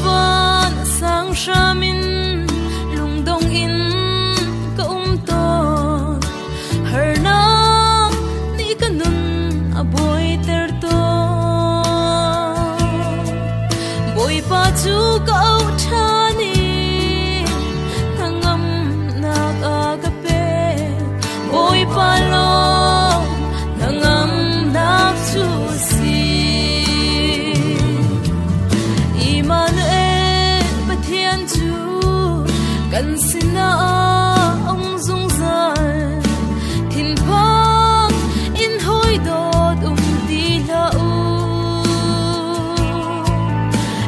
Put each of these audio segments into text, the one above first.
van sang shamin lung dong in ka to harna ni kanun aboy ter to boy pa chu ka thani thangam na ka pe boy pa lo thangam na chu si Emmanuel pathian chu kan sina ong zung zan thin phang in hoi do ti la u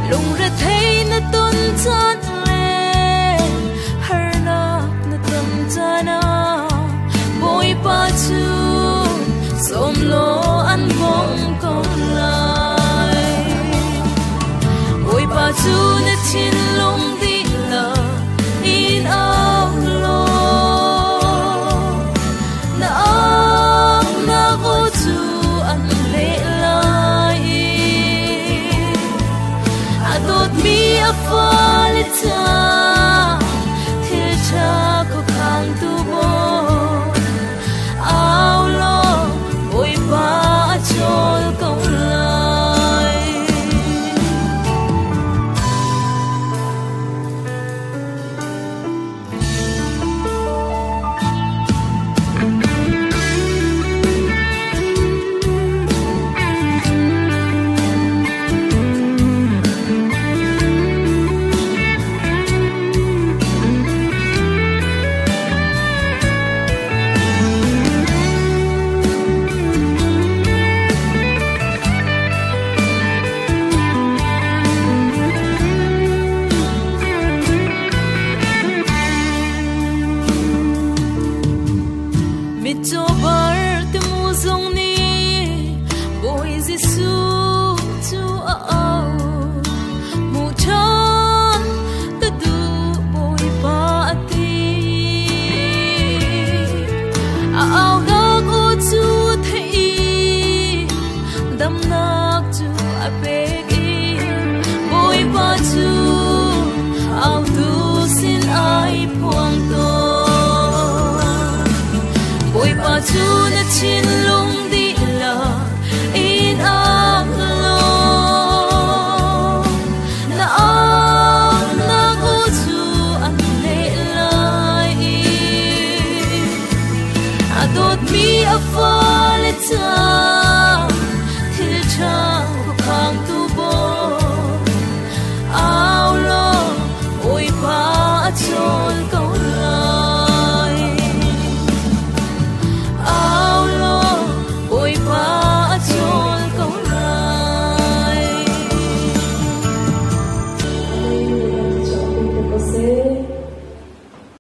lung ra thei na ton chan le har na tam chana boy pa chu som lo an bong kong lai boy pa chu na chin long di la in ao lo na go chu an le lai adot mi a fall ta thil cha ko khang tu bo ao lo boy pa chol kong lai Mito bar te mu zong ni boy Giêsu tu ao mu chan ta du boy pa ti ao ga go chu thei dam nak chu a pe gi boy pa chu ao tu sin ai phuang to boy pa chu na chin lung di la